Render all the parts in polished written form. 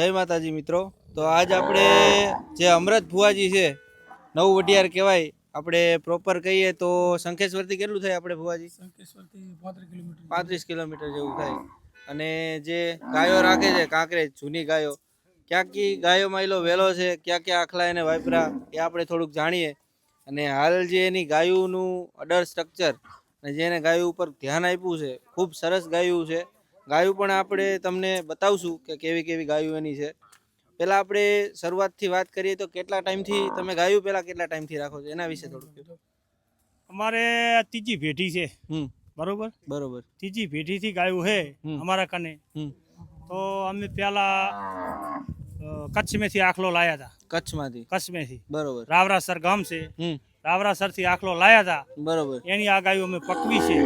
જય માતાજી મિત્રો। તો આજ આપણે જે અમૃત ભુવાજી છે નવ વઢિયાર કહેવાય, આપણે પ્રોપર કહીએ તો શંખેશ્વરથી કેટલું થાય આપણે ભુવાજી? શંખેશ્વરથી 35 કિલોમીટર 35 કિલોમીટર જેવું થાય। અને જે ગાયો રાખે છે કાંકરેજ, જૂની ગાયો, ક્યાં કી ગાયોમાં એલો વેલો છે, ક્યાં ક્યાં આખલા એને વાપરા એ આપણે થોડુંક જાણીએ। અને હાલ જે એની ગાયોનું અડર સ્ટ્રક્ચર અને જેને ગાયો ઉપર ધ્યાન આપ્યું છે, ખૂબ સરસ ગાયું છે। ગાયું પણ આપણે તમને બતાવશું કે કેવી કેવી ગાયું એની છે। પહેલાં આપણે શરૂઆતથી વાત કરીએ તો કેટલા ટાઈમથી તમે ગાયું પહેલાં કેટલા ટાઈમથી રાખો છો એના વિશે થોડુંક કહો। અમારે ત્રીજી પેઢી છે, બરોબર બરોબર। ત્રીજી પેઢીથી ગાયું છે અમારા કને। તો અમે પહેલા કચ્છમાંથી આખલો લાયા હતા। કચ્છમાંથી બરોબર। રાવરાસર ગામ છે, રાવરાસરથી આખલો લાયા હતા, બરોબર। એની આ ગાયું અમે પકવી છે,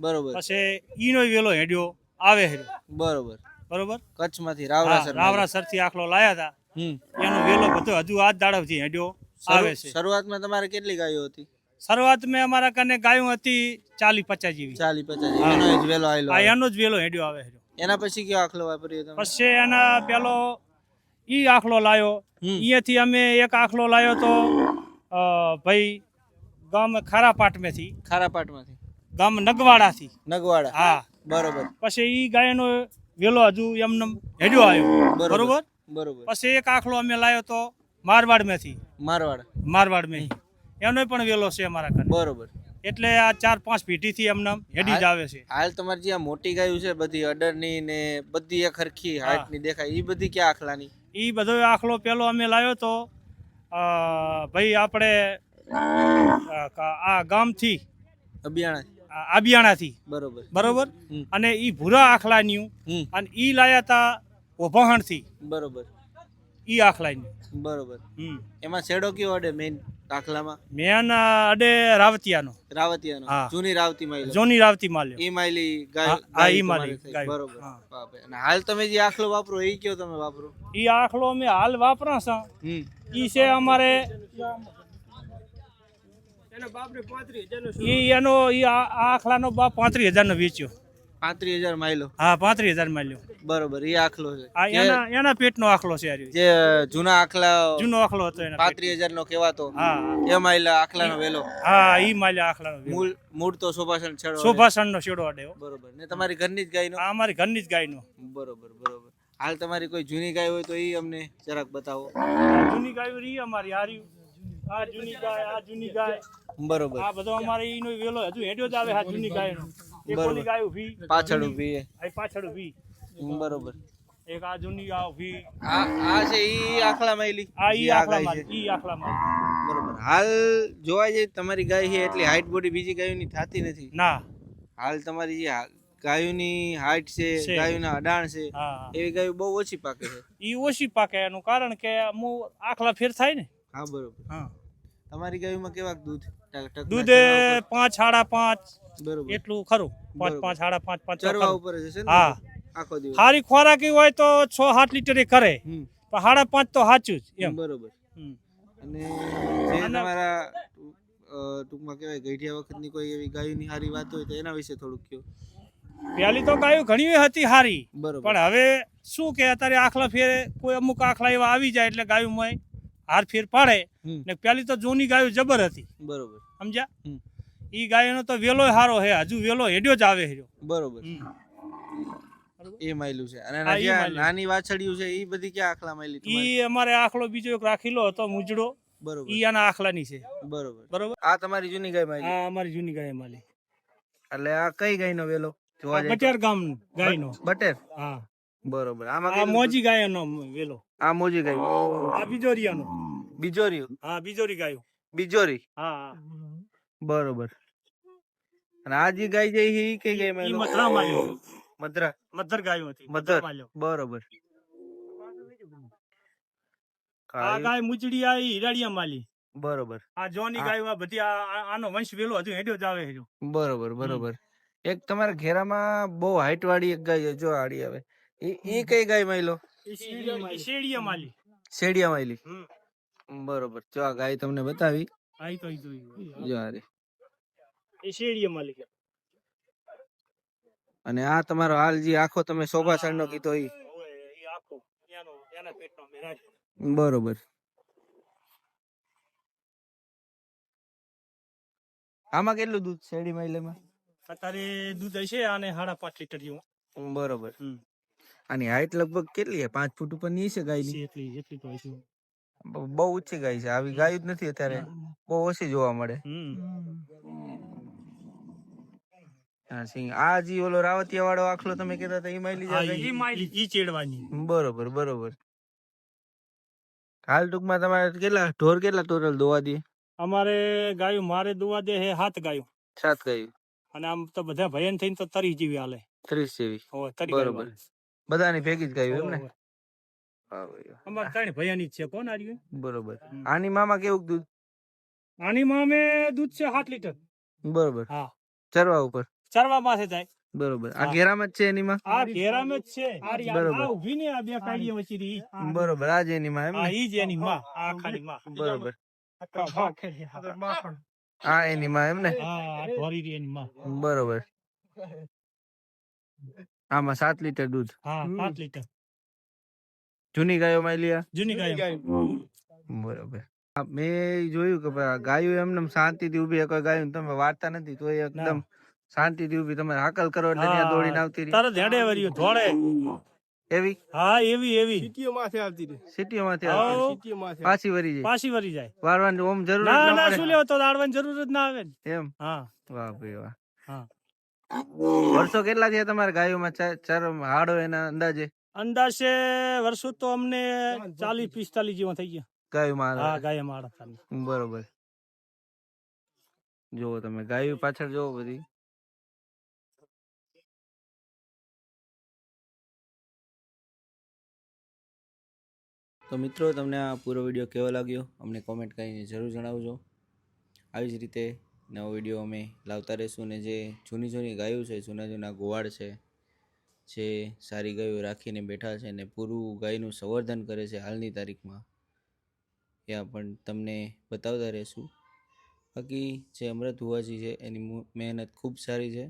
બરોબર। પછી ઈનો વેલો હેડ્યો આવે છે, બરોબર બરોબર। કચ્છમાંથી રાવરાસરથી આખલો લાયા હતા, એનો વેલો બધો હજુ આજ દાડવથી હેડ્યો આવે છે। શરૂઆતમાં તમારે કેટલી ગાયો હતી? શરૂઆત મેં અમારા કને ગાયું હતી 40-50 જેવી। 40-50 એનો જ વેલો આયલો? હા, એનો જ વેલો હેડ્યો આવે છે। એના પછી કયો આખલો વાપર્યો તમે? પછી એના પેલો ઈ આખલો લાયો, અહીંયાથી અમે એક આખલો લાયો તો ભાઈ ગામ ખારાપાટમાંથી ગામ નગવાડાથી। હા, બરોબર। પછી ઈ ગાયનો વેલો હજુ એમને હેડ્યો આવ્યો, બરોબર। બરોબર। પછી એક આખલો અમે લાયો તો મારવાડમાંથી, એનો પણ વેલો છે અમારા ઘરે, બરોબર। એટલે આ 4-5 પેઢીથી એમને હેડી જ આવે છે। હાલ તમારી જે આ મોટી ગાયું છે બધી અડરની ને બધી એક હરખી હાઈટની દેખાય, ઈ બધી ક્યાં આખલાની? ઈ બધો આખલો પેલો અમે લાવ્યો તો ભાઈ આપણે આ ગામથી આબિયાણાથી, બરોબર। અને ઈ ભૂરા આખલાની અને ઈ લાયા તા ઓભાણથી, બરોબર। ઈ આખલાની, બરોબર। એમાં છેડો કયો અડે મેન આખલામાં? મેન અડે રાવતિયાનો। જૂની રાવતી માઈલો? જૂની રાવતી માલ્યો, ઈ માઈલી ગાય? હા, ઈ માલી ગાય, બરોબર। અને હાલ તમે જે આખલો વાપરો ઈ કયો તમે વાપરો? ઈ આખલો અમે હાલ વાપરા છે, ઈ છે અમારે એનો આખલાનો બાપ 35,000 નો વેચ્યો। 35,000 માઈલો? હા, 35,000 માલ્યો, બરોબર। એ આખલો છે એના પેટનો આખલો છે, જે જૂનો આખલો હતો એનો 35,000 નો કહેવાતો। હા, એ માઈલા આખલાનો વેલો? હા, ઈ માલ્યા આખલાનો વેલો। મૂળ તો સુભાષણ નો છેડો અડ્યો, બરોબર। ને તમારી ઘરની જ ગાયનો? હા, અમારી ઘરની જ ગાયનો, બરોબર। હાલ તમારી કોઈ જૂની ગાય હોય તો ઈ અમને જરાક બતાવો। જૂની ગાય રી અમારી હારી, આ જૂની ગાય, બરોબર। આ બધો અમારે ઈનો વેલો હજુ હેડ્યો જ આવે, આ જૂની ગાયનો। એકોની ગાય ઊભી પાછળ ઊભી, બરોબર। એક આ જૂની આ ઊભી, આ છે ઈ આખલા માઈલી? ઈ આખલા માઈલી, બરોબર। હાલ જોવા જઈએ તમારી ગાય છે એટલી હાઈટ બોડી બીજી ગાયોની થાતી નથી ના। હાલ તમારી જે ગાયોની હાઈટ છે, ગાયોના અડાણ છે, એવી ગાયો બહુ ઓછી પાકે છે। ઈ ઓછી પાકે એનું કારણ કે આખલા ફેર થાય ને। હા, બરોબર। હા, તમારી ગાયોમાં કેવા દૂધ? 5-5.5, બરોબર, એટલું ખરું। 5-5.5 ચરવા ઉપર જ છે ને? હા, આખો દિવસ સારી ખોરાકી હોય તો 6-7 લીટર કરે, પણ 5.5 તો સાચું જ એમ, બરોબર। અને જે તમારા ટૂંકમાં કહેવાય ગઈઢિયા વખતની કોઈ એવી ગાયોની સારી વાત હોય તો એના વિશે થોડુંક કહો। પહેલી તો ગાયો ઘણી હતી સારી, બરોબર। પણ હવે શું કે અત્યારે આખલા ફેર કોઈ અમુક આખલા એવા આવી જાય એટલે ગાયોમાં હાર ફેર પાડે ને। પેલી તો જૂની ગાયો જબર હતી, બરોબર, સમજ્યા? ઈ ગાયનો તો વેલો સારો હે, હજુ વેલો હેડ્યો જ આવે છે, બરોબર। એ માયલું છે। અને નાની વાછડીઓ છે ઈ બધી ક્યાં આખલા માયલી? ઈ અમારે આખલો બીજો એક રાખેલો હતો મુજડો, બરોબર, ઈ આના આખલાની છે, બરોબર। આ તમારી જૂની ગાય માયલી? હા, અમારી જૂની ગાય માલી। એટલે આ કઈ ગાયનો વેલો જોવા જાય? બટેર ગામ ગાયનો, બટેર? હા, બરોબર। આ મોજી ગાયનો વેલો, આ મોજી ગાય, આ બીજોરીયાનો, બીજોરી? હા, બીજોરી ગાયો, બીજોરી, હા, બરોબર। અને આ જે ગાય છે ઈ કઈ ગાય માં? મધરા માલ્યો, મધર ગાયો હતી, બરોબર। આ ગાય મુચડી આ હિરાડિયા માલી, બરોબર। આ જોની ગાયો બધી આનો વંશ વેલો હજુ હેડ્યો જ આવે છે, બરોબર। એક તમારા ઘેરામાં બહુ હાઈટ વાળી એક ગાય જો આડી આવે, ઈ કઈ ગાય માયલો? શેડિયા માલી, શેડિયા માયલી, બરોબર। જો આ ગાય તમને બતાવી, જો આ રે, એ શેડિયા માલી। અને આ તમારો હાલ જે આખો તમે શોભાસણ નો કીધો ઈ બરોબર. આમાં કેટલું દૂધ શેરડી મહિલામાં? અત્યારે દૂધ હશે આને 5.5 લીટર જેવું. બરોબર. આની હાઈટ લગભગ કેટલી છે? 5 ફૂટ ઉપર ની છે ગાયની? એટલી તો હશે. બહુ ઊંચી ગાય છે. આવી ગાય જ નથી અત્યારે, બહુ ઓછી જોવા મળે. હા સિંગ. આ જી ઓલો રાવતિયા વાળો આખલો તમે કહેતા હતા, ઈ માયલી જાય ઈ ચેડવાની. બરોબર બરોબર. હાલ ટૂંકમાં તમારે કેટલા ઢોર કેટલા ટોટલ દોવા દે? અમારે ગાયું મારે દોવા દે હે 7 ગાયું. 7 ગાયું. અને આમ તો બધા ભયન થઈને તો 30 જેવી હાલે. 30 જેવી. બરોબર. બધાની ભેગી જ ગાયું એમ ને? અમારે 3 ભયાની જ છે. કોણ આર્યું? બરોબર. આની મામા કેવું દૂધ? આની મામે દૂધ છે 7 લીટર. બરોબર. હા. ચરવા ઉપર? ચરવા પાસે જાય. બરોબર. આ ઘેરામાં જ છે એની માં? આ ઘેરામાં જ છે. બરોબર. આ ઊભી ને આ બે કાઢીએ વચ્ચે રી. બરોબર. આ જ એની માં એમ આ ને? ઈ જ એની માં. આ ખાલી માં. બરોબર. આ એની માં એમ ને? હા, ઢોરી રી એની માં. બરોબર. આમાં 7 લીટર દૂધ? હા, 7 લીટર. જૂની ગાયો માં લ્યા? જૂની ગાયો. બરોબર. મેં જોયું કે ગાયો એમને શાંતિથી ઉભી, કોઈ ગાયું તમે વાર્તા નથી તો એકદમ શાંતિથી ઉભી, તમે હાકલ કરો એટલે ત્યાં દોડીને આવતી રહી. તરત હેડે વર્યું ધોળે. એવી? હા, એવી. સિટીઓ માંથી આવતી રહી. પાછી વરી જાય. પાછી વરી જાય. વારવાની ઓમ જરૂર ના શું લેવો તો દાડવાની જરૂર જ ના આવે ને. એમ? હા. વાહ ભાઈ વાહ. હા. વર્ષો કેટલા થયા તમારા ગાયોમાં હાડો એના અંદાજે? અંદાજે વર્ષો તો અમને 40-45 જેવા થઈ ગયા. ગાયોમાં? હા, ગાયમાં હાડા. બરોબર. જોવો તમે ગાયો પાછળ જોવો બધી. તો મિત્રો, તમને આ પૂરો વિડીયો કેવો લાગ્યો અમને કોમેન્ટ કરીને જરૂર જણાવજો. આવી જ રીતે નવો વિડીયો અમે લાવતા રહીશું. ને જે જૂની ગાયો છે, જૂના ગોવાળ છે, જે સારી ગાયો રાખીને બેઠા છે ને પૂરું ગાયનું સંવર્ધન કરે છે હાલની તારીખમાં, ત્યાં પણ તમને બતાવતા રહીશું. બાકી જે અમૃત ભુવાજી છે એની મહેનત ખૂબ સારી છે.